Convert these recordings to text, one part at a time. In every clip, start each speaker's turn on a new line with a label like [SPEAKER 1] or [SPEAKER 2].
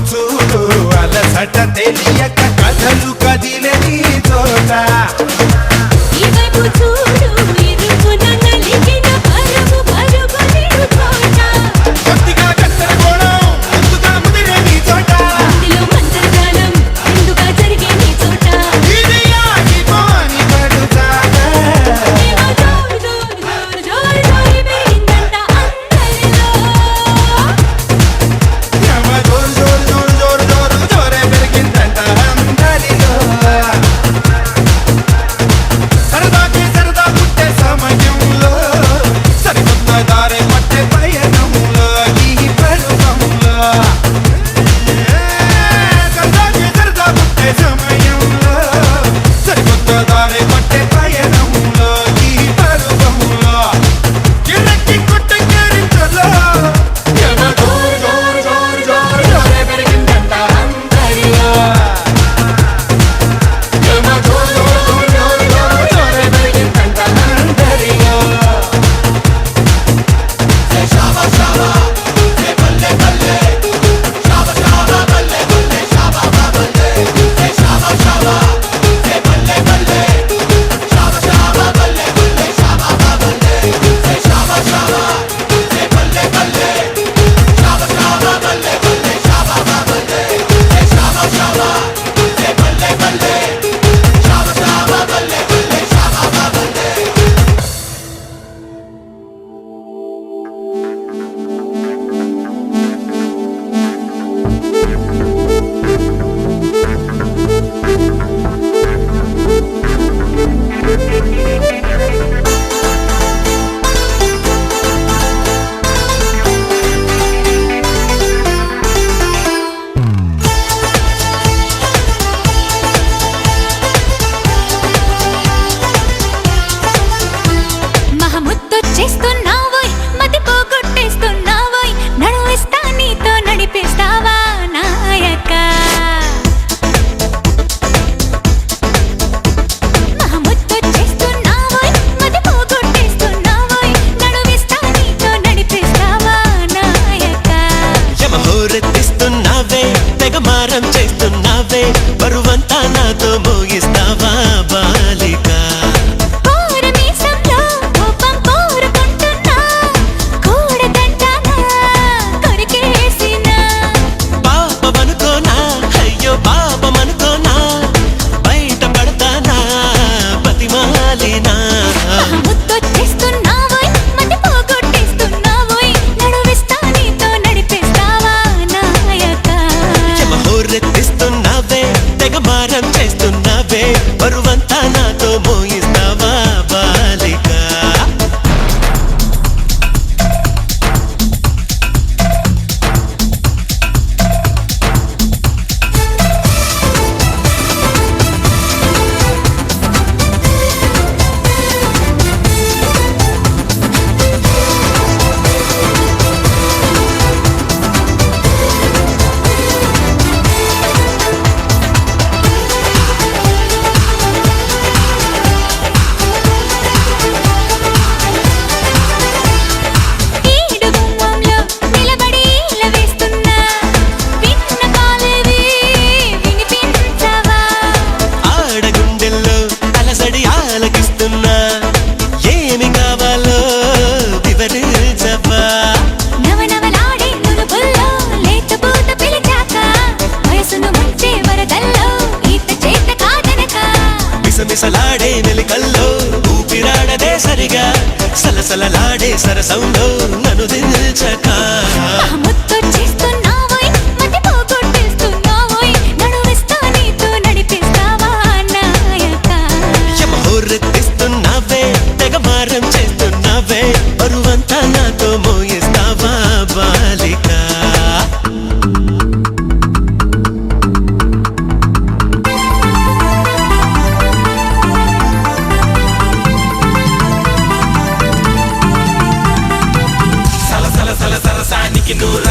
[SPEAKER 1] చూడు అలసట తెలియక కథలు కదిలే నీ చోట కొద్దిగా గందరగోళం ముందుగా ముదిరే నీ చోట ఇది ఆగిపోని పడుతాగా యమ జోరు జోరు జోరు జోరు జోరు జోరే పెరిగిందంట అందరిలో సరదాకి సరదా పుట్టే సమయంలో సరికొత్త దారి పట్టే పయనంలో ఈ పరువంలో సరదాకి సరదా పుట్టే సమయంలో సరికొత్త దారి పట్టే పయనంలో ఈ పరువంలో గిరక్కి కొట్టే కేరింతలో యమ జోరు జోరు జోరు జోరు జోరే పెరిగిందంట అందరిలో యమ జోరు జోరు జోరు జోరు జోరే పెరిగిందంట అందరిలో
[SPEAKER 2] చేస్తున్నావోయ్ మతి పోగొట్టేస్తున్నావోయ్ నడువిస్తా నీతో నడిపిస్తావా నాయక మహముద్దొచ్చేస్తున్నావోయ్ మతి పోగొట్టేస్తున్నావోయ్ నడువిస్తా నీతో నడిపిస్తావా నాయక
[SPEAKER 3] యమహోరెత్తిస్తున్నావే తెగమారం చేస్తున్నావే బరువంతా నాతో మోగిస్తావా బాలిక
[SPEAKER 2] కోరమీసంలో కోపం కోరుకుంటున్నా కూడదంటానా కొరికేసినా
[SPEAKER 3] పాపమనుకోనా అయ్యో పాపమనుకోనా బయట పడతానా బతిమాలినా
[SPEAKER 2] ముద్దొచ్చేస్తున్నావోయ్ మతి పోగొట్టేస్తున్నావోయ్ నడువిస్తా నీతో నడిపిస్తావా నాయక
[SPEAKER 3] యమహోరెత్తిస్తున్నావే తెగమారం చేస్తున్నావే బరువంతా నాతో మోగిస్తావా బాలిక
[SPEAKER 2] ఈడు గుమ్మంలో నిలబడి ఈల వేస్తున్నా విన్న కాలేవి వినిపించవా
[SPEAKER 3] ఆడగుండెల్లో అలసడి ఆలకిస్తున్నా ఏమి కావాలో వివరించవా
[SPEAKER 2] నవనవలాడే నునుపుల్లో లేతపూత పిలిచాక వయసును ముంచే వరదల్లో ఈత చేత కాదనక
[SPEAKER 3] మిసమిసలాడే మెలికల్లో ఊపిరాడదే సరిగా సలసలలాడే సరసంలో నన్ను దిల్చక
[SPEAKER 2] ముద్దొచ్చేస్తున్నావోయ్ మతి పోగొట్టేస్తున్నావోయ్ నడువిస్తా నీతో నడిపిస్తావా నాయక
[SPEAKER 3] యమహోరెత్తిస్తున్నావే తెగమారం చేస్తున్నావే బరువంతా నాతో మోయిస్తావా బాలిక సరసానికి నూరు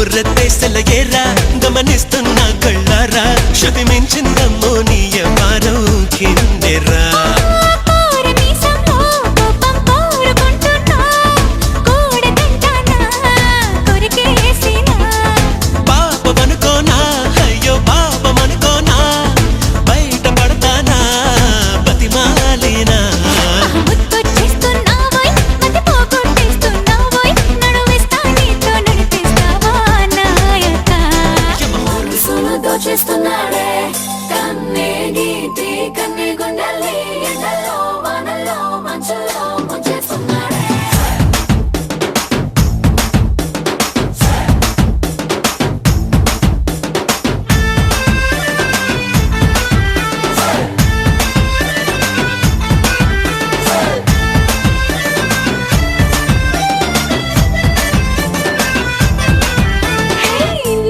[SPEAKER 3] హోరెత్తేసలగేరా గమనిస్తున్నా కళ్ళారా శృతి మించిందమ్మో నీ వారం కిందెరా
[SPEAKER 2] పారమీసంలో కోపం కోరుకుంటున్నా కూడదంటానా కొరికేసినా
[SPEAKER 3] పాపమనుకోనా అయ్యో పాపమనుకోనా బయట పడతానా బతిమాలినా
[SPEAKER 2] ముత్తొచ్చేస్తున్నావోయ్ మతి పోగొట్టేస్తున్నావోయ్ నడువేస్తా నీతో నడిపిస్తావా నాయక మనసును దోచేస్తున్నాడే కన్నే గీతి కన్నే గుండెల్ని ఎండలో వానల్లో మంచులో ముంచేస్తున్నాడే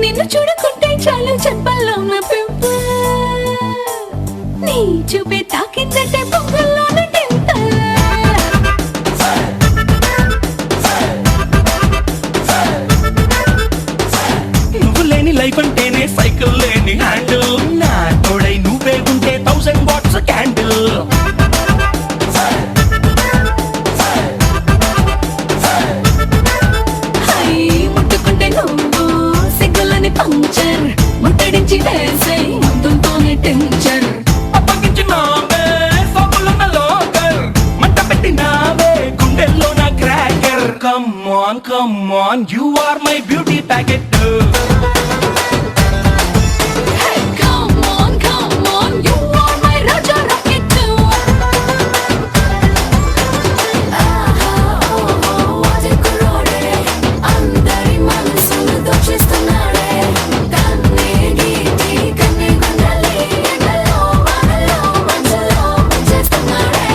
[SPEAKER 2] నిన్ను చూడకుంటే చాలు చెప్పల్లో నా పెంప నీ చూపే తాకిందంటే పొంగల్లోన టెంప
[SPEAKER 4] నువ్వు లేని లైఫ్ అంటేనే సైకిల్ లేని హ్యాండిల్ నా తోడై నువ్వే ఉంటే 1000 వాట్స్ క్యాండిల్
[SPEAKER 2] హై ముట్టుకుంటే నువ్వు సిగ్గులని పంచర్ ముట్టడించి వేసే మందుతోనే టెన్షన్
[SPEAKER 4] అప్పగించినావే సోకులున్న లోకర్ మంట పెట్టినావే గుండెల్లో నా cracker come on you are my beauty packet
[SPEAKER 2] Come on, you are my Raja Rocket too. వాజే కుర్రోడే అందరి మనసును దోచేస్తున్నాడే కన్నే గీతి కన్నే గుండెల్ని ఎండలో వానలో మంచులో ముంచేస్తున్నాడే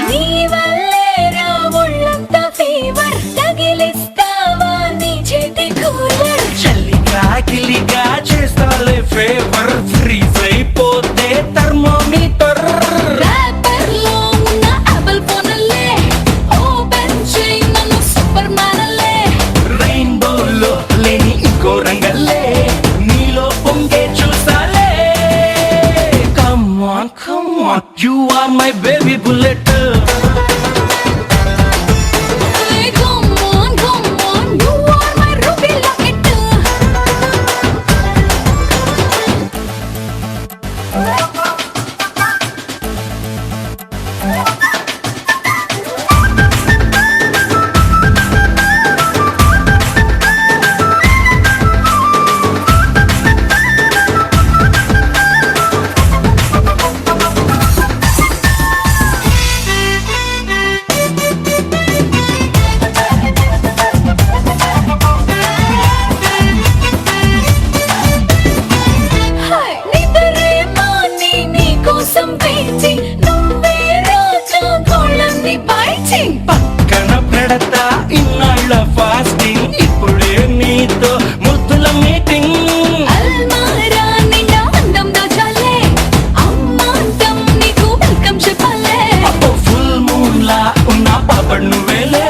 [SPEAKER 2] నీ వల్లేరా ఒళ్ళంతా ఫీవర్ తగిలిస్తావా నీ చేతి కూలర్
[SPEAKER 4] చల్లిగా గిలిగా చేస్తాలే ఫేవర్ ఫ్రీజ్ అయిపోతే థర్మోమీటర్
[SPEAKER 2] ర్యాపర్లో ఉన్న యాపిల్ ఫోన్లే ఓపెన్ చేయి నన్ను సూపర్ మ్యాన్లే
[SPEAKER 4] రెయిన్బోలో లేని ఇంకో రంగల్లే నీలో పొంగే చూసాలే come on you are my baby bullet
[SPEAKER 2] Come on, you are my ruby locket. హాయ్ నిద్రేమో నీ కోసం వేచి నువ్వే రోజు కోళ్ళని బయచి
[SPEAKER 4] పక్కన పెడతా ఇన్నాళ్ళ ఫాస్టింగ్ ఇప్పుడే నీతో ముద్దుల మీటింగ్
[SPEAKER 2] అల్మారా నిండా అందం దాచాలే అమ్మాంతం నీకు వెల్కమ్ చెప్పాలే
[SPEAKER 4] అప్పో ఫుల్ మూన్ లా ఉన్న పాపడ్ నువ్వేలే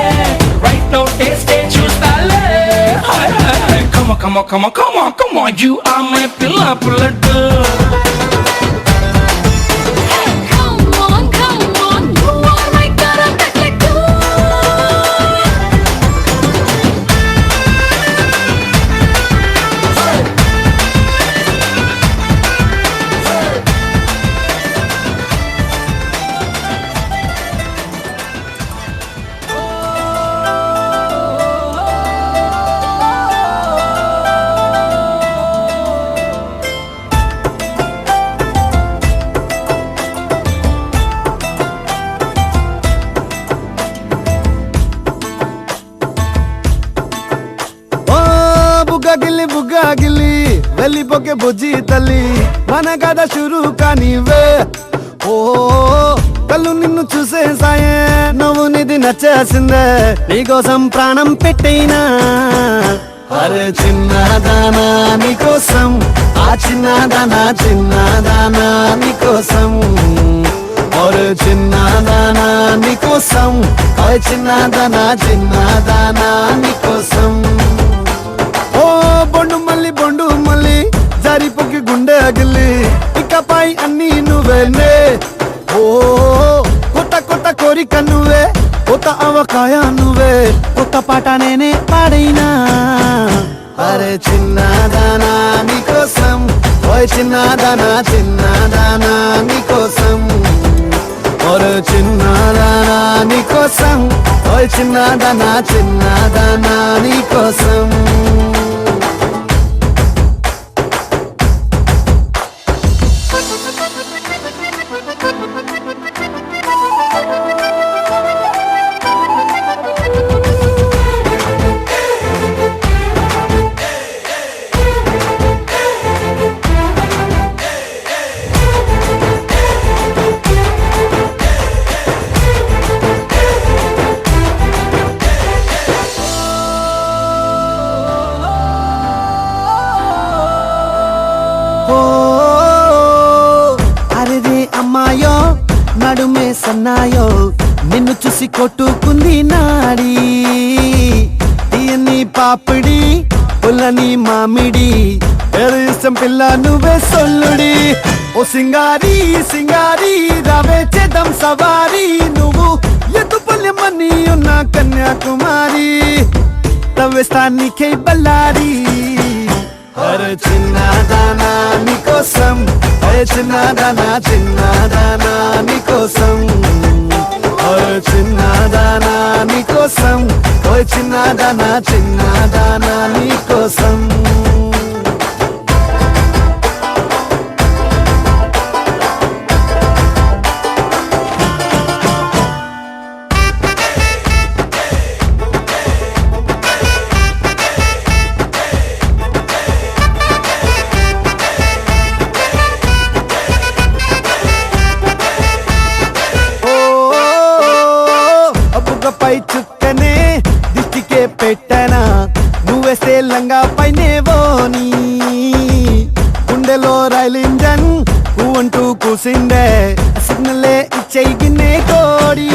[SPEAKER 4] రైట్ నౌ టేస్ట్ చూస్తాలే come on you are my పిల్ల పుల్లట్టు
[SPEAKER 2] Come on, you are my karate kid.
[SPEAKER 1] గిల్లి వెళ్ళిపోకే బుజ్జి తల్లి మన కథ షురు కానివే ఓ
[SPEAKER 5] కళ్ళు నిన్ను చూసేసాయే నువ్వు నిధి నచ్చేసిందే నీకోసం ప్రాణం పెట్టైనా అరే చిన్నదానా నీకోసం ఆ చిన్నదానా చిన్నదానా నీకోసం ఒరే చిన్నదానా నీకోసం ఆ చిన్నదానా చిన్నదానా నీకోసం ఓ బొండు మళ్ళీ జారిపోకి గుండె అగిలి ఇకపై అన్ని నువ్వేనే ఓ కొత్త కోరిక నువ్వే కొత్త అవకాయ నువ్వే కొత్త పాట నేనే పాడైనా అరే చిన్నదానా నీకోసం ఓయ్ చిన్నదానా చిన్నదానా నీకోసం ఒరే చిన్నదానా నీకోసం ఓయ్ చిన్నదానా చిన్నదానా నీకోసం అరే అమ్మాయో నడుమే సన్నాయో నిన్ను చూసి కొట్టుకుంది నాడి తీయని పాపిడి పుల్లని మామిడి ఇష్టం పిల్ల నువ్వే సొల్లుడి ఓ సింగారి సింగారి రావే చేద్దాం సవారి నువ్వు ఎత్తుపల్లెమని ఉన్న కన్యాకుమారి తవ్వేస్తానికై బల్లారి అరే చిన్నదానా నీకోసం అరే చిన్నదానా చిన్నదానా నీకోసం అరే చిన్నదానా నీకోసం ఓయ్ చిన్నదానా చిన్నదానా నీకోసం పై చుక్కనే దిష్టికే పెట్టనా నువ్వేస్తే లంగా పైనేవోని గుండెలో రైల్ ఇంజన్ అంటూ కూసిందే సిగ్నలే ఇచ్చేయి గిన్నే కోడి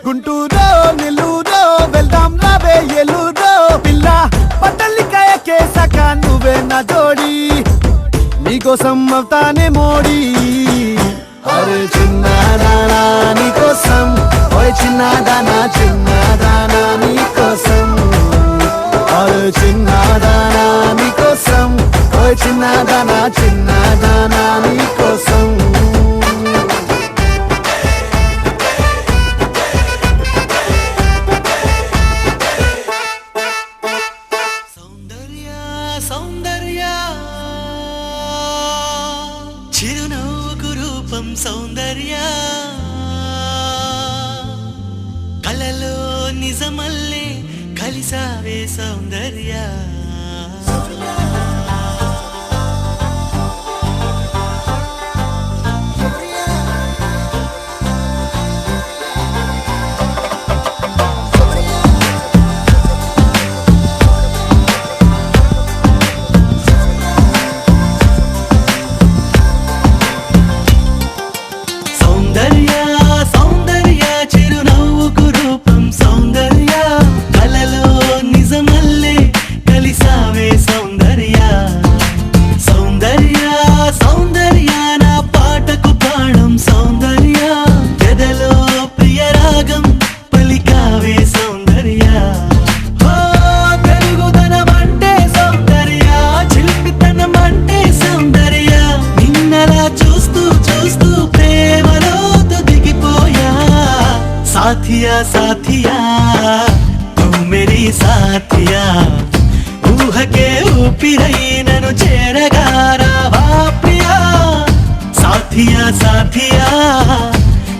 [SPEAKER 5] గుంటూరో నెల్లూరో వెళ్దాం రావే ఎల్లూరో పిల్ల పట్టలికాయ కేసాక నువ్వే నా జోడి నీకోసం అవుతానే మోడీ అరే చిన్నదానా నీకోసం ఓయ్ చిన్నదానా చిన్నదానా నీకోసం అరే చిన్నదానా నీకోసం ఓయ్ చిన్నదానా చిన్నదానా నీకోసం
[SPEAKER 3] సౌందర్య సౌందర్య చిరునవ్వుకు రూపం సౌందర్య కలలో నిజమల్లే కలిసావే సౌందర్య साथिया साथिया तू मेरी साथिया ऊह के ऊपिरై నన్ను చేరగా రావా ప్రియా साथिया साथिया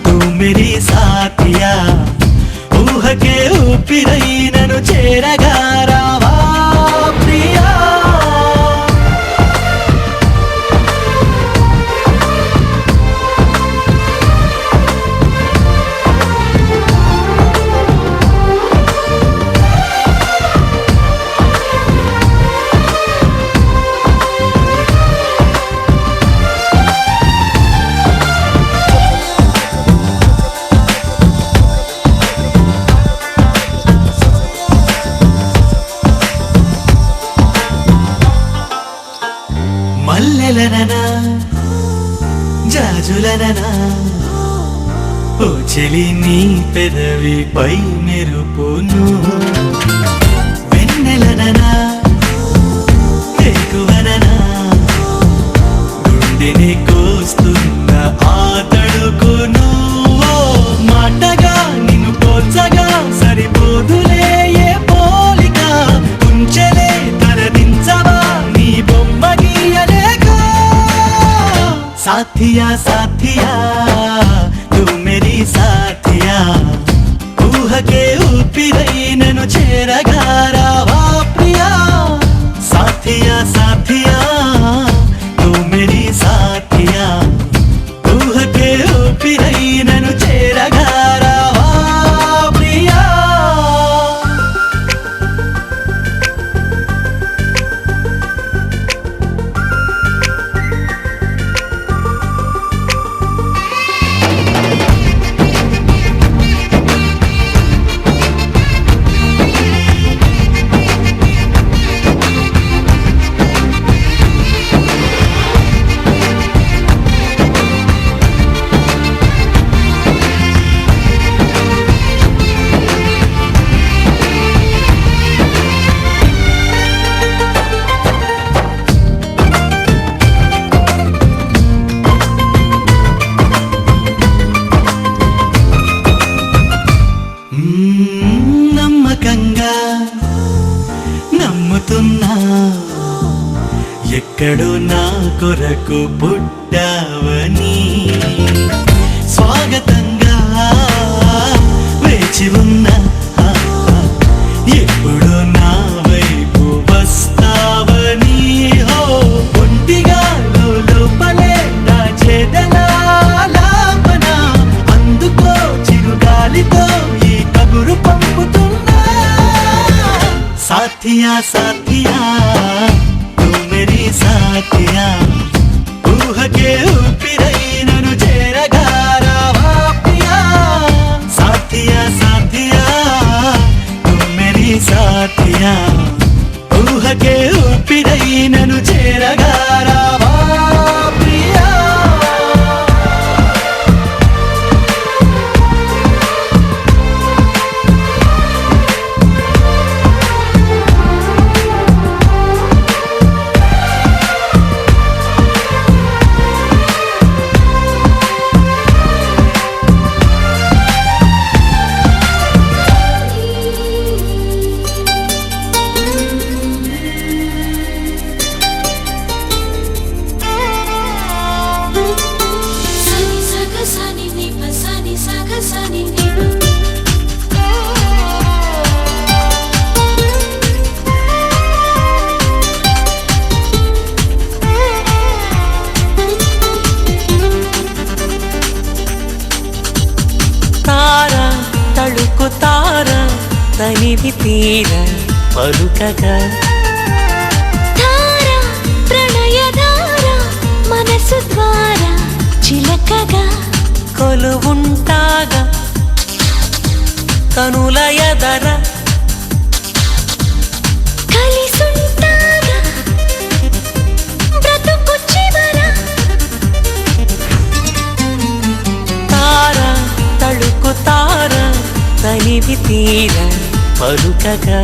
[SPEAKER 3] तू मेरी साथिया ऊह के ऊपिरై నన్ను చేరగా రావా ప్రియా వలనా ఓ చెలి నీ పెదవిపై మెరుపును వెన్నెలననా ఎక్కువననా గుండెని కోస్తున్న ఆ తడుకును ఓ మాటగా నిన్ను పోల్చగా సరిపోదులే ఏ పోలిక ఉంచలే తలదించవా నీ బొమ్మ గీయలేక సాథియా సాథియా తూ మేరీ సాథియా ఊహకే ఊపిరై నన్ను చేరగా రావా ప్రియా సాథియా సాథియా తూ మేరీ సాథియా ఊహకే ఊపిరై నన్ను చేరగా రావా ప్రియా నమ్మకంగా నమ్ముతున్నా ఎక్కడో నా కొరకు పుట్టావని స్వాగతంగా వేచి ఉన్నా ఎప్పుడో నా వైపు వస్తావని హో ఒంటిగా లోపలే దాచేదలా లాపన అందుకో చిరుగాలితో ఈ కబురు పంపుతున్నా సాథియా సాథియా తూ మేరీ సాథియా ఊహకే ఊపిరై నన్ను చేరగా రావా ప్రియా సాథియా సాథియా తూ మేరీ సాథియా ఊహకే ఊపిరై నన్ను చేరగా రావా ప్రియా
[SPEAKER 2] సని సగ సని ని ప సని సగ సని ని
[SPEAKER 6] తార తళుకు తార తనివి తీర పలుకగా
[SPEAKER 2] ధార ప్రణయ ధార మనసు ద్వారా చిలకగా
[SPEAKER 6] కొలువుంటాగా కనుల ఎదర
[SPEAKER 2] కలిసుంటాగా బ్రతుకు చివర
[SPEAKER 6] తార తళుకు తార తనివి తీర పలుకగా